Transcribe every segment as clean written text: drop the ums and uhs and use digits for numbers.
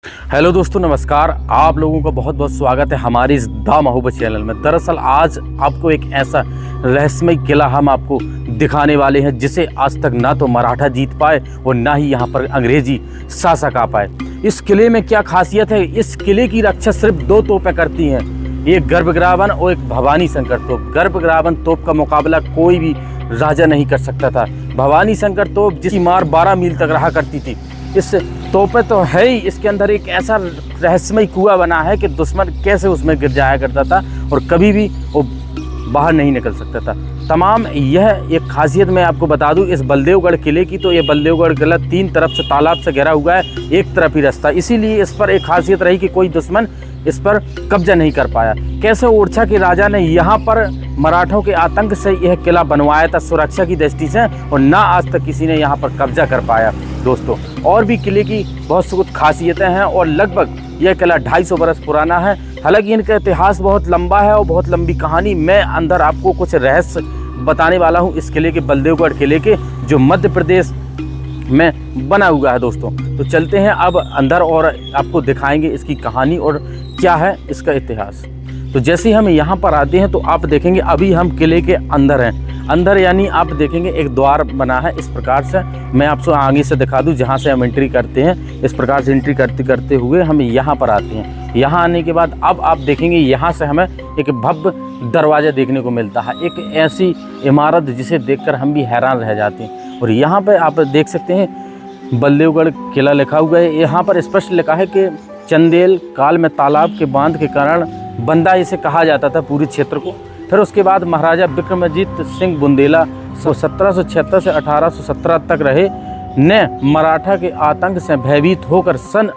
Hello दोस्तों, नमस्कार। आप लोगों का बहुत बहुत स्वागत है हमारी इस द महोबत चैनल में। दरअसल आज आपको एक ऐसा रहस्यमय किला हम आपको दिखाने वाले हैं जिसे आज तक ना तो मराठा जीत पाए और ना ही यहाँ पर अंग्रेजी शासक आ पाए। इस किले में क्या खासियत है? इस किले की रक्षा सिर्फ दो तोपें करती हैं, एक गर्भग्रावन और एक भवानी शंकर तोप। गर्भग्रावन तोप का मुकाबला कोई भी राजा नहीं कर सकता था। भवानी शंकर तोप जिसकी मार 12 मील तक रहा करती थी। इस तोपे तो है ही, इसके अंदर एक ऐसा रहस्यमय कुआं बना है कि दुश्मन कैसे उसमें गिर जाया करता था और कभी भी वो बाहर नहीं निकल सकता था। तमाम यह एक खासियत मैं आपको बता दूं इस बलदेवगढ़ किले की। तो ये बलदेवगढ़ किला 3 तरफ से तालाब से घिरा हुआ है, एक तरफ ही रास्ता। इसीलिए इस पर एक खासियत रही कि कोई दुश्मन इस पर कब्जा नहीं कर पाया। कैसे ओरछा के राजा ने यहाँ पर मराठों के आतंक से यह किला बनवाया था सुरक्षा की दृष्टि से, और ना आज तक किसी ने यहाँ पर कब्जा कर पाया। दोस्तों, और भी किले की बहुत सी कुछ खासियतें हैं और लगभग यह किला 250 बरस पुराना है। हालांकि इनका इतिहास बहुत लंबा है और बहुत लंबी कहानी। मैं अंदर आपको कुछ रहस्य बताने वाला हूँ इस किले के, बलदेवगढ़ किले के, जो मध्य प्रदेश में बना हुआ है। दोस्तों, तो चलते हैं अब अंदर और आपको दिखाएंगे इसकी कहानी और क्या है इसका इतिहास। तो जैसे ही हम यहाँ पर आते हैं तो आप देखेंगे अभी हम किले के अंदर हैं। अंदर यानी आप देखेंगे एक द्वार बना है इस प्रकार से। मैं आपको आगे से दिखा दूं जहाँ से हम एंट्री करते हैं। इस प्रकार से एंट्री करते करते हुए हम यहाँ पर आते हैं। यहाँ आने के बाद अब आप देखेंगे यहाँ से हमें एक भव्य दरवाज़ा देखने को मिलता है, एक ऐसी इमारत जिसे देखकर हम भी हैरान रह जाते हैं। और यहाँ पर आप देख सकते हैं बलदेवगढ़ किला लिखा हुआ है। यहाँ पर स्पष्ट लिखा है कि चंदेल काल में तालाब के बांध के कारण बंदा इसे कहा जाता था पूरे क्षेत्र को। फिर उसके बाद महाराजा विक्रमजीत सिंह बुंदेला 1776 से 1817 तक रहे ने मराठा के आतंक से भयभीत होकर सन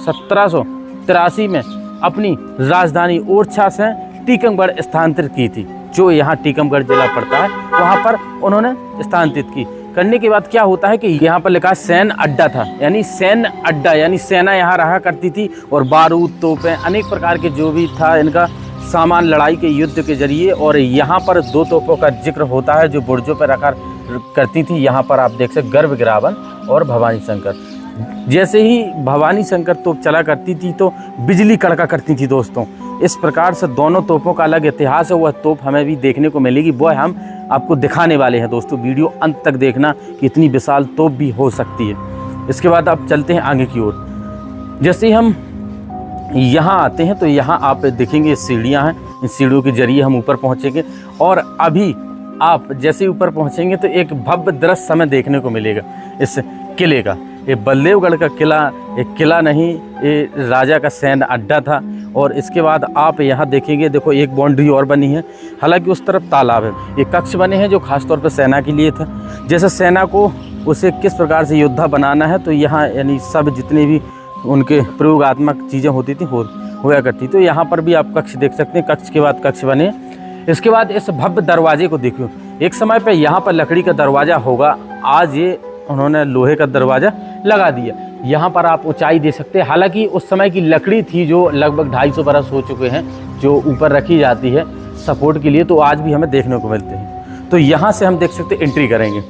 1783 में अपनी राजधानी ओरछा से टीकमगढ़ स्थानांतरित की थी। जो यहाँ टीकमगढ़ जिला पड़ता है वहाँ पर उन्होंने स्थानांतरित की। करने के बाद क्या होता है कि यहाँ पर लिखा सैन्य अड्डा था, यानी सैन्य अड्डा यानी सेना यहाँ रहा करती थी और बारूद, तोपें, अनेक प्रकार के जो भी था इनका सामान लड़ाई के युद्ध के जरिए। और यहाँ पर 2 तोपों का जिक्र होता है जो बुर्जों पर रखा करती थी। यहाँ पर आप देख सकते गर्भग्रावन और भवानी शंकर। जैसे ही भवानी शंकर तोप चला करती थी तो बिजली कड़का करती थी। दोस्तों, इस प्रकार से दोनों तोपों का अलग इतिहास है। वह तोप हमें भी देखने को मिलेगी, वह हम आपको दिखाने वाले हैं। दोस्तों, वीडियो अंत तक देखना कि इतनी विशाल तोप भी हो सकती है। इसके बाद आप चलते हैं आगे की ओर। जैसे ही हम यहाँ आते हैं तो यहाँ आप देखेंगे सीढ़ियाँ हैं। इन सीढ़ियों के जरिए हम ऊपर पहुँचेंगे और अभी आप जैसे ही ऊपर पहुँचेंगे तो एक भव्य दृश्य हमें देखने को मिलेगा इस किले का। ये बलदेवगढ़ का किला एक किला नहीं, ये राजा का सैन्य अड्डा था। और इसके बाद आप यहाँ देखेंगे, देखो एक बाउंड्री और बनी है। हालांकि उस तरफ तालाब है। ये कक्ष बने हैं जो खासतौर पर सेना के लिए था। जैसे सेना को उसे किस प्रकार से योद्धा बनाना है, तो यहाँ यानी सब जितने भी उनके प्रयोगात्मक चीज़ें होती थी होया करती। तो यहाँ पर भी आप कक्ष देख सकते हैं। कक्ष के बाद कक्ष बने। इसके बाद इस भव्य दरवाजे को देखियो। एक समय पर यहाँ पर लकड़ी का दरवाज़ा होगा, आज ये उन्होंने लोहे का दरवाज़ा लगा दिया। यहाँ पर आप ऊंचाई दे सकते हैं। हालांकि उस समय की लकड़ी थी जो लगभग 250 बरस हो चुके हैं, जो ऊपर रखी जाती है सपोर्ट के लिए, तो आज भी हमें देखने को मिलते हैं। तो यहाँ से हम देख सकते हैं एंट्री करेंगे।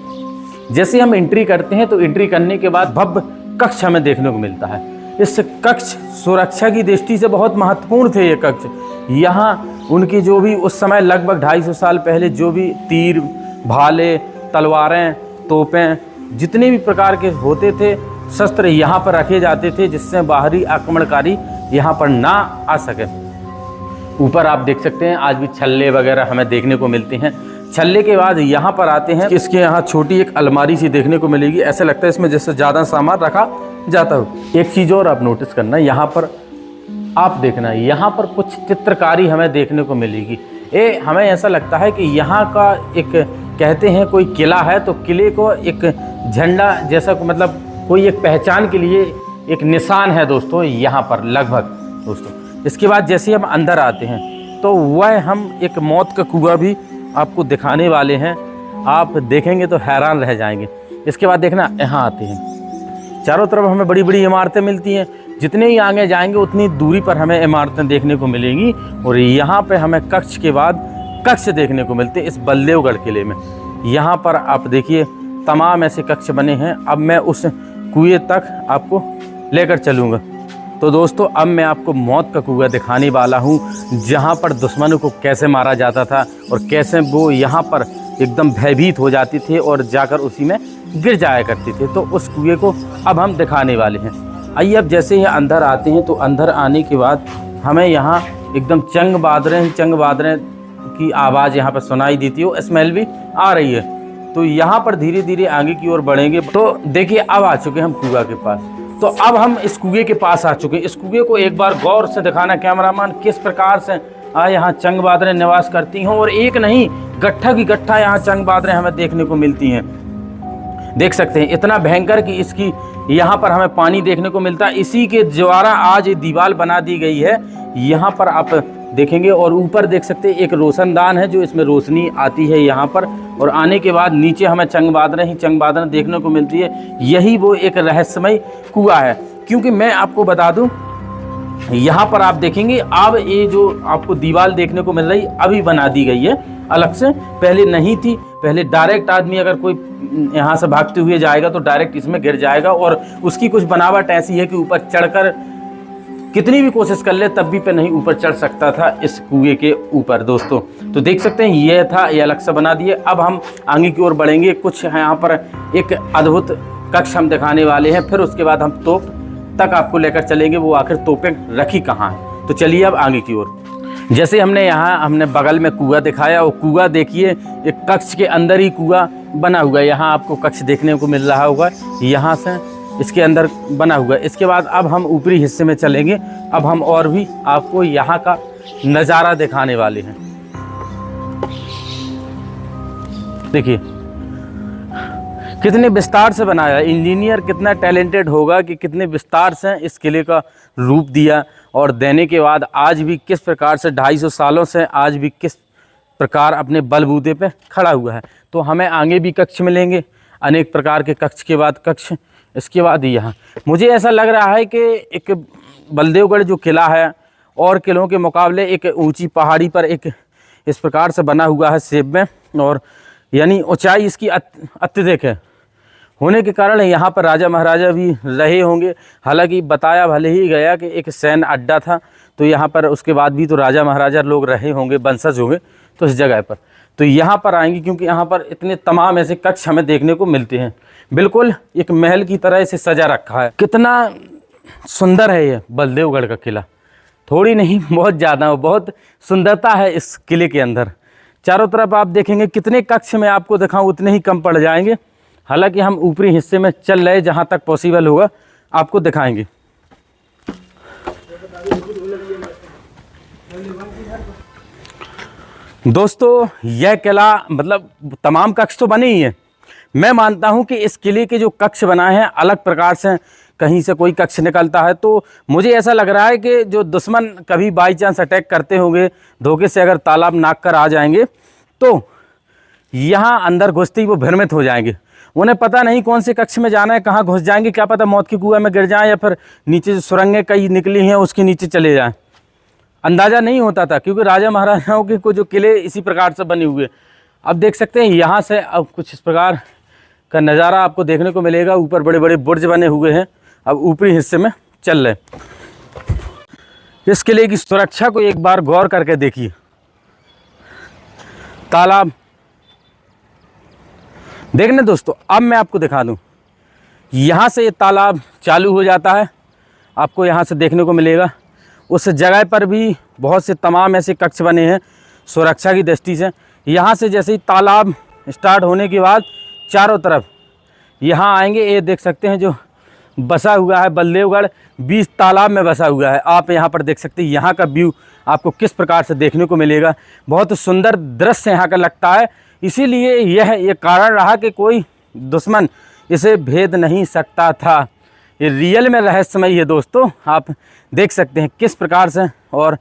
जैसे हम एंट्री करते हैं तो एंट्री करने के बाद भव्य कक्ष हमें देखने को मिलता है। इस कक्ष सुरक्षा की दृष्टि से बहुत महत्वपूर्ण थे। ये कक्ष यहाँ उनकी जो भी उस समय लगभग 250 साल पहले जो भी तीर, भाले, तलवारें, तोपें, जितने भी प्रकार के होते थे शस्त्र यहाँ पर रखे जाते थे, जिससे बाहरी आक्रमणकारी यहाँ पर ना आ सके। ऊपर आप देख सकते हैं आज भी छल्ले वगैरह हमें देखने को मिलते हैं। छल्ले के बाद यहाँ पर आते हैं, इसके यहाँ छोटी एक अलमारी सी देखने को मिलेगी। ऐसा लगता है इसमें जैसे ज़्यादा सामान रखा जाता हो। एक चीज़ और आप नोटिस करना, यहाँ पर आप देखना, यहाँ पर कुछ चित्रकारी हमें देखने को मिलेगी। हमें ऐसा लगता है कि यहाँ का एक कहते हैं कोई किला है, तो किले को एक झंडा जैसा मतलब कोई एक पहचान के लिए एक निशान है दोस्तों यहाँ पर लगभग। दोस्तों, इसके बाद जैसे हम अंदर आते हैं तो वह हम एक मौत का कुआं भी आपको दिखाने वाले हैं। आप देखेंगे तो हैरान रह जाएंगे। इसके बाद देखना, यहाँ आते हैं, चारों तरफ हमें बड़ी बड़ी इमारतें मिलती हैं। जितने ही आगे जाएंगे उतनी दूरी पर हमें इमारतें देखने को मिलेंगी। और यहाँ पे हमें कक्ष के बाद कक्ष देखने को मिलते हैं इस बलदेवगढ़ किले में। यहाँ पर आप देखिए तमाम ऐसे कक्ष बने हैं। अब मैं उस कुएं तक आपको लेकर चलूँगा। तो दोस्तों अब मैं आपको मौत का कुआं दिखाने वाला हूँ, जहाँ पर दुश्मनों को कैसे मारा जाता था और कैसे वो यहाँ पर एकदम भयभीत हो जाती थी और जाकर उसी में गिर जाया करती थी। तो उस कुएं को अब हम दिखाने वाले हैं। आइए अब जैसे ही अंदर आते हैं तो अंदर आने के बाद हमें यहाँ एकदम चंग बादरें की आवाज़ यहाँ पर सुनाई देती है, स्मेल भी आ रही है। तो यहाँ पर धीरे धीरे आगे की ओर बढ़ेंगे। तो देखिए अब आ चुके हम कुआं के पास। तो अब हम इस कुएं के पास आ चुके हैं। इस कुएं को एक बार गौर से दिखाना कैमरामैन, किस प्रकार से यहाँ चंग बादरें निवास करती हैं। और एक नहीं, गट्ठा की गट्ठा यहाँ चंग बादरें हमें देखने को मिलती हैं। देख सकते हैं इतना भयंकर कि इसकी यहाँ पर हमें पानी देखने को मिलता है। इसी के द्वारा आज ये दीवार बना दी गई है, यहाँ पर आप देखेंगे। और ऊपर देख सकते हैं एक रोशनदान है जो इसमें रोशनी आती है यहाँ पर। और आने के बाद नीचे हमें चंग बादरें देखने को मिलती है। यही वो एक रहस्यमय कुआं है। क्योंकि मैं आपको बता दूं, यहाँ पर आप देखेंगे अब ये जो आपको दीवार देखने को मिल रही अभी बना दी गई है अलग से, पहले नहीं थी। पहले डायरेक्ट आदमी अगर कोई यहाँ से भागते हुए जाएगा तो डायरेक्ट इसमें गिर जाएगा। और उसकी कुछ बनावट ऐसी है कि ऊपर चढ़कर कितनी भी कोशिश कर ले तब भी पे नहीं ऊपर चढ़ सकता था इस कुएं के ऊपर दोस्तों। तो देख सकते हैं ये था, ये अलग से बना दिए। अब हम आगे की ओर बढ़ेंगे। कुछ यहाँ पर एक अद्भुत कक्ष हम दिखाने वाले हैं, फिर उसके बाद हम तोप तक आपको लेकर चलेंगे, वो आखिर तोपें रखी कहाँ है। तो चलिए अब आगे की ओर। जैसे हमने बगल में कुआं दिखाया, और कुआं देखिए एक कक्ष के अंदर ही कुआं बना हुआ है। यहाँ आपको कक्ष देखने को मिल रहा होगा, यहाँ से इसके अंदर बना हुआ है। इसके बाद अब हम ऊपरी हिस्से में चलेंगे। अब हम और भी आपको यहाँ का नज़ारा दिखाने वाले हैं। देखिए कितने विस्तार से बनाया, इंजीनियर कितना टैलेंटेड होगा कि कितने विस्तार से इस किले का रूप दिया। और देने के बाद आज भी किस प्रकार से 250 सालों से आज भी किस प्रकार अपने बलबूते पे खड़ा हुआ है। तो हमें आगे भी कक्ष मिलेंगे, अनेक प्रकार के कक्ष के बाद कक्ष। इसके बाद यहाँ मुझे ऐसा लग रहा है कि एक बलदेवगढ़ जो किला है और किलों के मुकाबले एक ऊंची पहाड़ी पर एक इस प्रकार से बना हुआ है शेप में, और यानी ऊंचाई इसकी अत्यधिक है होने के कारण यहाँ पर राजा महाराजा भी रहे होंगे। हालांकि बताया भले ही गया कि एक सैन्य अड्डा था, तो यहाँ पर उसके बाद भी तो राजा महाराजा लोग रहे होंगे, वंशज होंगे तो इस जगह पर। तो यहाँ पर आएंगे क्योंकि यहाँ पर इतने तमाम ऐसे कक्ष हमें देखने को मिलते हैं। बिल्कुल एक महल की तरह इसे सजा रखा है। कितना सुंदर है ये बलदेवगढ़ का किला, थोड़ी नहीं बहुत ज़्यादा, बहुत सुंदरता है इस किले के अंदर। चारों तरफ आप देखेंगे कितने कक्ष में आपको दिखाऊं उतने ही कम पड़ जाएंगे। हालांकि हम ऊपरी हिस्से में चल रहे, जहाँ तक पॉसिबल होगा आपको दिखाएंगे। दोस्तों यह किला मतलब तमाम कक्ष तो बने ही हैं। मैं मानता हूं कि इस किले के जो कक्ष बनाए हैं अलग प्रकार से, कहीं से कोई कक्ष निकलता है। तो मुझे ऐसा लग रहा है कि जो दुश्मन कभी बाई चांस अटैक करते होंगे, धोखे से अगर तालाब नाक कर आ जाएंगे तो यहाँ अंदर घुसते ही वो भ्रमित हो जाएंगे। उन्हें पता नहीं कौन से कक्ष में जाना है, कहाँ घुस जाएंगे, क्या पता मौत के कुएं में गिर जाएं या फिर नीचे जो सुरंगें कई निकली हैं उसके नीचे चले जाएं। अंदाज़ा नहीं होता था क्योंकि राजा महाराजाओं के को जो किले इसी प्रकार से बने हुए। अब देख सकते हैं यहाँ से अब कुछ इस प्रकार का नज़ारा आपको देखने को मिलेगा। ऊपर बड़े बड़े बुर्ज बने हुए हैं। अब ऊपरी हिस्से में चल रहे। इस किले की सुरक्षा को एक बार गौर करके देखिए। तालाब देखने दोस्तों, अब मैं आपको दिखा दूं, यहाँ से ये तालाब चालू हो जाता है, आपको यहाँ से देखने को मिलेगा। उस जगह पर भी बहुत से तमाम ऐसे कक्ष बने हैं सुरक्षा की दृष्टि से। यहाँ से जैसे ही तालाब स्टार्ट होने के बाद चारों तरफ यहाँ आएंगे, ये देख सकते हैं जो बसा हुआ है बलदेवगढ़ 20 तालाब में बसा हुआ है। आप यहाँ पर देख सकते हैं यहाँ का व्यू आपको किस प्रकार से देखने को मिलेगा। बहुत सुंदर दृश्य यहाँ का लगता है। इसीलिए यह कारण रहा कि कोई दुश्मन इसे भेद नहीं सकता था। ये रियल में रहस्यमय है दोस्तों, आप देख सकते हैं किस प्रकार से। और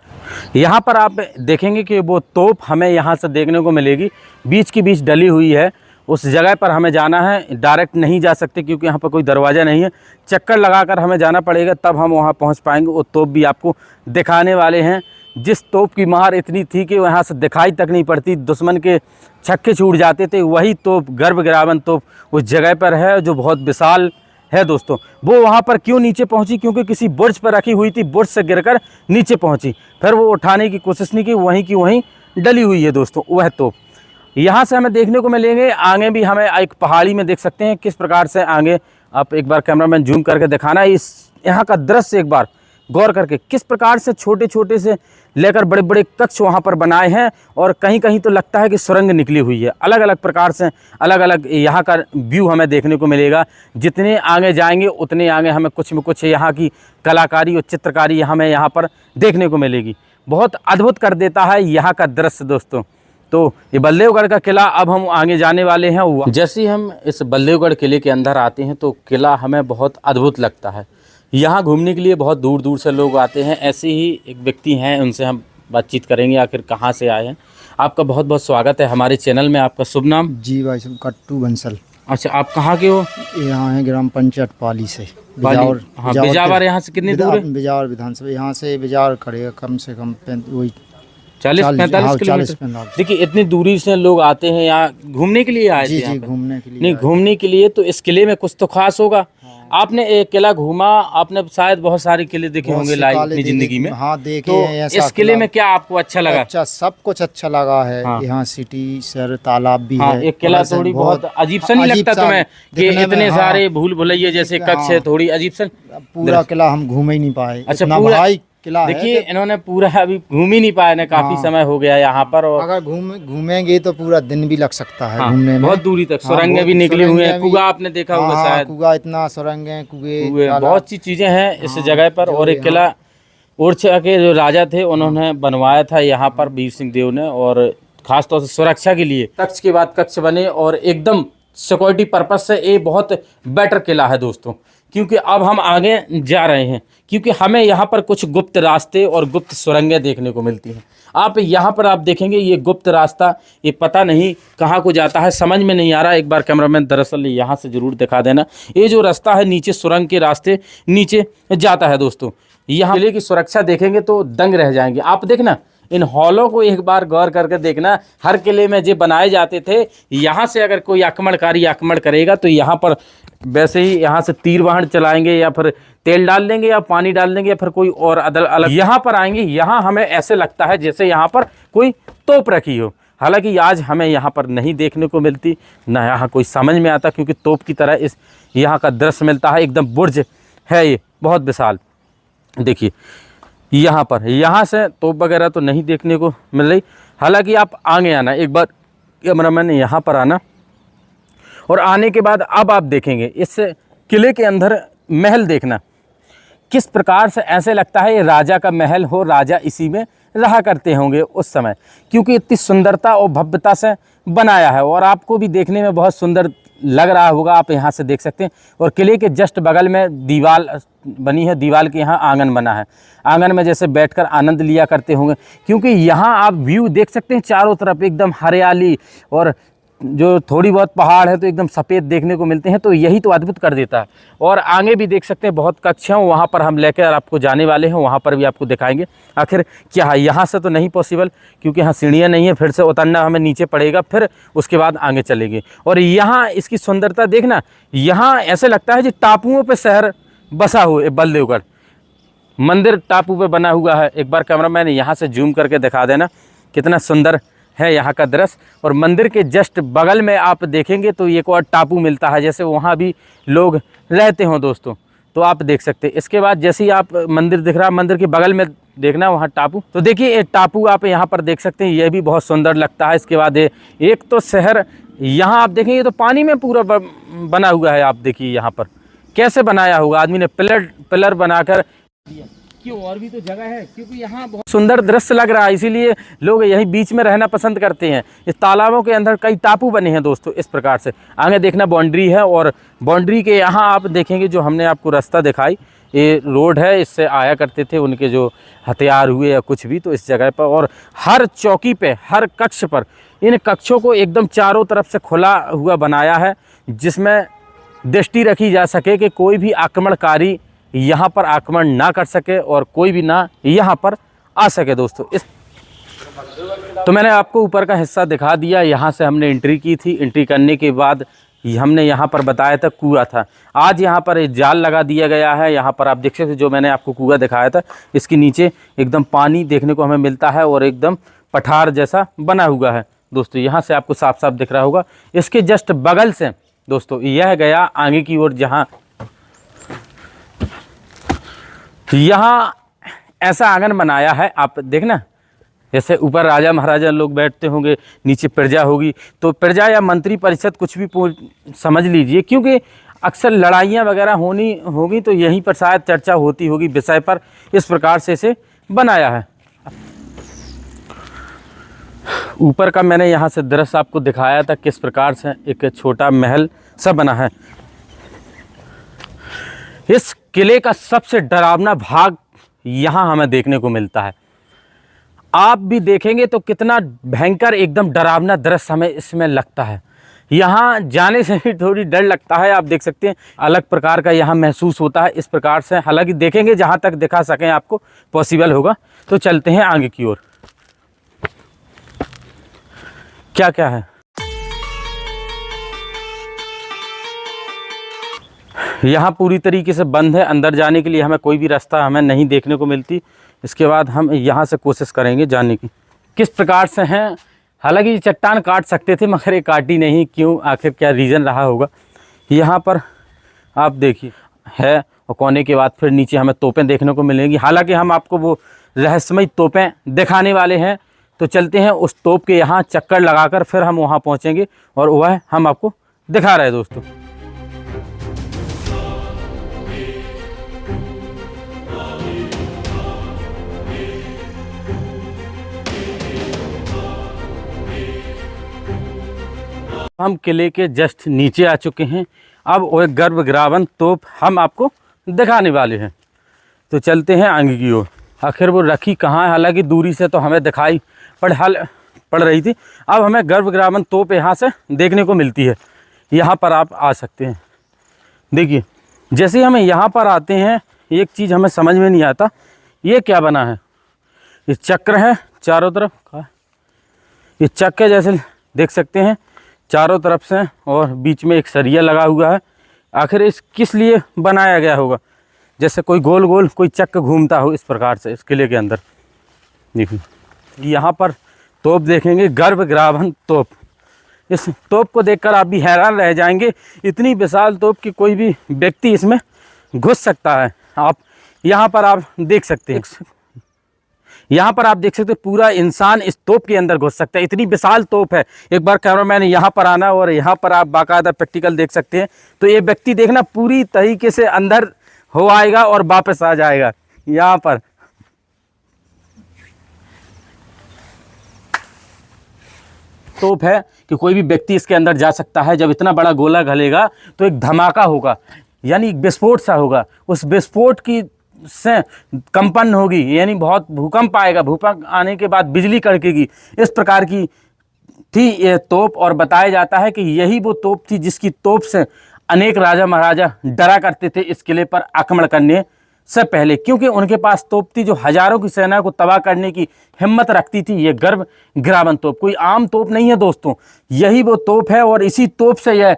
यहाँ पर आप देखेंगे कि वो तोप हमें यहाँ से देखने को मिलेगी, बीच की बीच डली हुई है। उस जगह पर हमें जाना है, डायरेक्ट नहीं जा सकते क्योंकि यहाँ पर कोई दरवाज़ा नहीं है, चक्कर लगाकर हमें जाना पड़ेगा, तब हम वहाँ पहुँच पाएंगे। वो तोप भी आपको दिखाने वाले हैं। जिस तोप की मार इतनी थी कि वहाँ से दिखाई तक नहीं पड़ती, दुश्मन के छक्के छूट जाते थे, वही तोप गर्भ गिरावन तोप उस जगह पर है जो बहुत विशाल है दोस्तों, वो वहाँ पर क्यों नीचे पहुँची, क्योंकि किसी बुर्ज पर रखी हुई थी, बुर्ज से गिरकर नीचे पहुँची, फिर वो उठाने की कोशिश नहीं की, वहीं की वहीं डली हुई है दोस्तों वह तोप। यहाँ से हमें देखने को मिलेंगे आगे भी, हमें एक पहाड़ी में देख सकते हैं किस प्रकार से आगे, आप एक बार कैमरामैन जूम करके दिखाना इस यहाँ का दृश्य एक बार गौर करके, किस प्रकार से छोटे छोटे से लेकर बड़े बड़े कक्ष वहाँ पर बनाए हैं, और कहीं कहीं तो लगता है कि सुरंग निकली हुई है। अलग अलग प्रकार से अलग अलग यहाँ का व्यू हमें देखने को मिलेगा। जितने आगे जाएंगे उतने आगे हमें कुछ में कुछ यहाँ की कलाकारी और चित्रकारी हमें यहाँ पर देखने को मिलेगी। बहुत अद्भुत कर देता है यहाँ का दृश्य दोस्तों। तो ये बलदेवगढ़ का किला, अब हम आगे जाने वाले हैं। जैसे ही हम इस बलदेवगढ़ किले के अंदर आते हैं तो किला हमें बहुत अद्भुत लगता है। यहाँ घूमने के लिए बहुत दूर दूर से लोग आते हैं। ऐसे ही एक व्यक्ति हैं, उनसे हम बातचीत करेंगे आखिर कहाँ से आए हैं। आपका बहुत बहुत स्वागत है हमारे चैनल में। आपका शुभ नाम? जी भाई साहब, कट्टू बंसल। अच्छा, आप कहाँ के हो? यहाँ है ग्राम पंचायत पाली से। बिजावर। हाँ, बिजावर यहाँ से कितनी दूर है? बिजावर विधानसभा यहाँ से बिजावर खड़े कम से कम वही 40-45 किलोमीटर। देखिए इतनी दूरी से लोग आते हैं यहाँ घूमने के लिए आए थे। जी, घूमने के लिए। नहीं, घूमने के लिए तो इस किले में कुछ तो खास होगा। आपने एक किला घूमा, आपने शायद बहुत सारे किले देखे होंगे लाइव अपनी जिंदगी में। हाँ, देखे तो हैं। इस किले में क्या आपको अच्छा लगा? अच्छा, सब कुछ अच्छा लगा है। हाँ। यहाँ सिटी सर तालाब भी है। एक किला थोड़ी बहुत अजीब सा नहीं लगता तुम्हें कि इतने सारे भूल भुलैया जैसे कक्ष है, थोड़ी अजीब सा? पूरा किला हम घूम ही नहीं पाए। अच्छा, पूरा किला देखिए इन्होंने पूरा अभी घूम ही नहीं पाया ना, काफी समय हो गया यहाँ पर। और अगर घूमेंगे तो पूरा दिन भी लग सकता है घूमने में। बहुत दूरी तक सुरंगें भी निकली हुई हैं। कुआ आपने देखा होगा शायद। कुआ, इतना सुरंगें, कुएं, बहुत सी चीजें हैं इस जगह पर। और एक किला ओरछा के जो राजा थे उन्होंने बनवाया था यहाँ पर, वीर सिंह देव ने, और खासतौर से सुरक्षा के लिए कक्ष के बाद कक्ष बने, और एकदम सिक्योरिटी पर्पज से ये बहुत बेटर किला है दोस्तों। क्योंकि अब हम आगे जा रहे हैं, क्योंकि हमें यहाँ पर कुछ गुप्त रास्ते और गुप्त सुरंगें देखने को मिलती हैं। आप यहाँ पर आप देखेंगे ये गुप्त रास्ता, ये पता नहीं कहाँ को जाता है, समझ में नहीं आ रहा। एक बार कैमरामैन दरअसल यहाँ से ज़रूर दिखा देना। ये जो रास्ता है नीचे सुरंग के रास्ते नीचे जाता है दोस्तों। यहाँ किले की सुरक्षा देखेंगे तो दंग रह जाएंगे। आप देखना इन हॉलों को एक बार गौर करके देखना। हर किले में जो बनाए जाते थे, यहाँ से अगर कोई आक्रमणकारी आक्रमण करेगा तो यहाँ पर वैसे ही यहाँ से तीर वाहन चलाएंगे, या फिर तेल डाल देंगे, या पानी डाल देंगे, या फिर कोई और अलग यहाँ पर आएंगे। यहाँ हमें ऐसे लगता है जैसे यहाँ पर कोई तोप रखी हो। हालांकि आज हमें यहाँ पर नहीं देखने को मिलती, ना यहाँ कोई समझ में आता, क्योंकि तोप की तरह इस यहाँ का दृश्य मिलता है। एकदम बुर्ज है ये, बहुत विशाल। देखिए यहाँ पर, यहाँ से तोप वगैरह तो नहीं देखने को मिल रही। हालांकि आप आगे आना, एक बार कैमरामैन यहाँ पर आना, और आने के बाद अब आप देखेंगे इस किले के अंदर महल देखना किस प्रकार से ऐसे लगता है ये राजा का महल हो, राजा इसी में रहा करते होंगे उस समय, क्योंकि इतनी सुंदरता और भव्यता से बनाया है। और आपको भी देखने में बहुत सुंदर लग रहा होगा, आप यहाँ से देख सकते हैं। और किले के जस्ट बगल में दीवार बनी है, दीवार के यहाँ आंगन बना है। आंगन में जैसे बैठकर आनंद लिया करते होंगे, क्योंकि यहाँ आप व्यू देख सकते हैं चारों तरफ एकदम हरियाली, और जो थोड़ी बहुत पहाड़ है तो एकदम सफ़ेद देखने को मिलते हैं। तो यही तो अद्भुत कर देता है। और आगे भी देख सकते हैं बहुत कक्ष हैं, वहाँ पर हम लेकर आपको जाने वाले हैं, वहाँ पर भी आपको दिखाएंगे आखिर क्या है। यहाँ से तो नहीं पॉसिबल, क्योंकि यहाँ सीढ़ियाँ नहीं है, फिर से उतरना हमें नीचे पड़ेगा, फिर उसके बाद आगे चलेंगे। और यहाँ इसकी सुंदरता देखना, यहाँ ऐसे लगता है जो टापुओं पर शहर बसा हुआ है। बलदेवगढ़ मंदिर टापू पे बना हुआ है। एक बार कैमरामैन यहाँ से जूम करके दिखा देना कितना सुंदर है यहाँ का दृश्य। और मंदिर के जस्ट बगल में आप देखेंगे तो एक और टापू मिलता है, जैसे वहाँ भी लोग रहते हों दोस्तों, तो आप देख सकते हैं। इसके बाद जैसे ही आप मंदिर दिख रहा है, मंदिर के बगल में देखना वहाँ टापू, तो देखिए ये टापू आप यहाँ पर देख सकते हैं, ये भी बहुत सुंदर लगता है। इसके बाद एक तो शहर यहाँ आप देखेंगे तो पानी में पूरा बना हुआ है। आप देखिए यहाँ पर कैसे बनाया होगा आदमी ने, पिलर बनाकर। क्यों, और भी तो जगह है, क्योंकि यहाँ बहुत सुंदर दृश्य लग रहा है, इसीलिए लोग यहीं बीच में रहना पसंद करते हैं। इस तालाबों के अंदर कई टापू बने हैं दोस्तों इस प्रकार से। आगे देखना बाउंड्री है, और बाउंड्री के यहाँ आप देखेंगे जो हमने आपको रास्ता दिखाई, ये रोड है, इससे आया करते थे उनके जो हथियार हुए या कुछ भी, तो इस जगह पर। और हर चौकी पे, हर कक्ष पर इन कक्षों को एकदम चारों तरफ से खुला हुआ बनाया है, जिसमें दृष्टि रखी जा सके कि कोई भी आक्रमणकारी यहाँ पर आक्रमण ना कर सके और कोई भी ना यहाँ पर आ सके दोस्तों। तो मैंने आपको ऊपर का हिस्सा दिखा दिया। यहाँ से हमने एंट्री की थी। एंट्री करने के बाद हमने यहाँ पर बताया था कुआं था। आज यहाँ पर एक जाल लगा दिया गया है। यहाँ पर आप देख सकते जो मैंने आपको कुआं दिखाया था, इसके नीचे एकदम पानी देखने को हमें मिलता है और एकदम पठार जैसा बना हुआ है दोस्तों। यहाँ से आपको साफ साफ दिख रहा होगा। इसके जस्ट बगल से दोस्तों यह गया आगे की ओर, जहाँ यहाँ ऐसा आंगन बनाया है। आप देखना, जैसे ऊपर राजा महाराजा लोग बैठते होंगे, नीचे प्रजा होगी, तो प्रजा या मंत्री परिषद कुछ भी समझ लीजिए, क्योंकि अक्सर लड़ाइयाँ वगैरह होनी होगी तो यहीं पर शायद चर्चा होती होगी विषय पर। इस प्रकार से इसे बनाया है। ऊपर का मैंने यहाँ से दृश्य आपको दिखाया था किस प्रकार से एक छोटा महल सा बना है। इस किले का सबसे डरावना भाग यहाँ हमें देखने को मिलता है। आप भी देखेंगे तो कितना भयंकर एकदम डरावना दृश्य हमें इसमें लगता है। यहाँ जाने से भी थोड़ी डर लगता है। आप देख सकते हैं अलग प्रकार का यहाँ महसूस होता है इस प्रकार से। हालांकि देखेंगे जहाँ तक दिखा सकें आपको पॉसिबल होगा। तो चलते हैं आगे की ओर। क्या क्या है यहाँ पूरी तरीके से बंद है। अंदर जाने के लिए हमें कोई भी रास्ता हमें नहीं देखने को मिलती। इसके बाद हम यहाँ से कोशिश करेंगे जानने की किस प्रकार से हैं। हालांकि ये चट्टान काट सकते थे मगर ये काटी नहीं, क्यों, आखिर क्या रीज़न रहा होगा। यहाँ पर आप देखिए है, और कोने के बाद फिर नीचे हमें तोपें देखने को मिलेंगी। हालांकि हम आपको वो रहस्यमय तोपें दिखाने वाले हैं। तो चलते हैं उस तोप के यहाँ चक्कर लगाकर फिर हम वहाँ पहुँचेंगे और वह हम आपको दिखा रहे हैं दोस्तों। हम किले के जस्ट नीचे आ चुके हैं। अब वह गर्भगृह तोप हम आपको दिखाने वाले हैं। तो चलते हैं आगे की ओर। आखिर वो रखी कहाँ है, हालांकि दूरी से तो हमें दिखाई पड़ रही थी। अब हमें गर्भगृह तोप यहाँ से देखने को मिलती है। यहाँ पर आप आ सकते हैं। देखिए जैसे हमें यहाँ पर आते हैं एक चीज़ हमें समझ में नहीं आता, ये क्या बना है। ये चक्र है चारों तरफ का, ये चक्र जैसे देख सकते हैं चारों तरफ से, और बीच में एक सरिया लगा हुआ है। आखिर इस किस लिए बनाया गया होगा, जैसे कोई गोल गोल कोई चक्र घूमता हो इस प्रकार से इस किले के अंदर। देखिए यहाँ पर तोप देखेंगे, गर्भगृह तोप। इस तोप को देखकर आप भी हैरान रह जाएंगे। इतनी विशाल तोप कि कोई भी व्यक्ति इसमें घुस सकता है। आप यहाँ पर आप देख सकते हैं, यहाँ पर आप देख सकते हैं पूरा इंसान इस तोप के अंदर घुस सकता है। इतनी विशाल तोप है। एक बार कैमरामैन यहाँ पर आना और यहाँ पर आप बाकायदा प्रैक्टिकल देख सकते हैं। तो ये व्यक्ति देखना पूरी तरीके से अंदर हो आएगा और वापस आ जाएगा। यहाँ पर तोप है कि कोई भी व्यक्ति इसके अंदर जा सकता है। जब इतना बड़ा गोला गलेगा तो एक धमाका होगा, यानी विस्फोट सा होगा। उस विस्फोट की से कंपन होगी, यानी बहुत भूकंप आएगा। भूकंप आने के बाद बिजली कड़केगी। इस प्रकार की थी ये तोप। और बताया जाता है कि यही वो तोप थी जिसकी तोप से अनेक राजा महाराजा डरा करते थे इस किले पर आक्रमण करने से पहले, क्योंकि उनके पास तोप थी जो हजारों की सेना को तबाह करने की हिम्मत रखती थी। ये गर्भगृह तोप कोई आम तोप नहीं है दोस्तों, यही वो तोप है। और इसी तोप से यह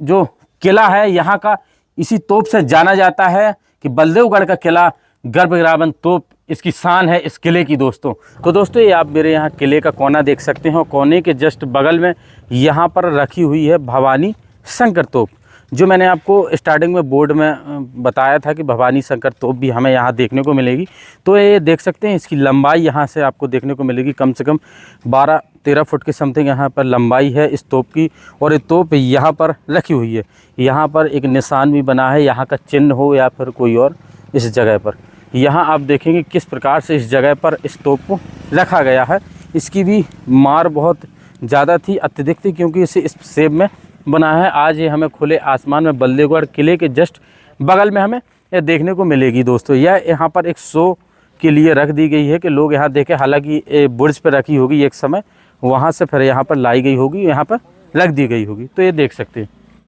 जो किला है यहाँ का, इसी तोप से जाना जाता है कि बलदेवगढ़ का किला गर्भगृह तोप इसकी शान है इस किले की दोस्तों। तो दोस्तों ये आप मेरे यहाँ किले का कोना देख सकते हैं, और कोने के जस्ट बगल में यहाँ पर रखी हुई है भवानी शंकर तोप, जो मैंने आपको स्टार्टिंग में बोर्ड में बताया था कि भवानी शंकर तोप भी हमें यहाँ देखने को मिलेगी। तो ये देख सकते हैं इसकी लंबाई यहाँ से आपको देखने को मिलेगी, कम से कम 12-13 फुट के समथिंग यहाँ पर लंबाई है इस तोप की। और ये तोप यहाँ पर रखी हुई है। यहाँ पर एक निशान भी बना है, यहाँ का चिन्ह हो या फिर कोई और इस जगह पर। यहाँ आप देखेंगे किस प्रकार से इस जगह पर इस तोप को रखा गया है। इसकी भी मार बहुत ज़्यादा थी, अत्यधिक थी, क्योंकि इसे इस शेप में बना है। आज ये हमें खुले आसमान में बलदेवगढ़ किले के जस्ट बगल में हमें ये देखने को मिलेगी दोस्तों। यह यहाँ पर एक शो के लिए रख दी गई है कि लोग यहाँ देखें। हालांकि बुर्ज पर रखी होगी एक समय, वहाँ से फिर यहाँ पर लाई गई होगी, यहाँ पर रख दी गई होगी। तो ये देख सकते हैं।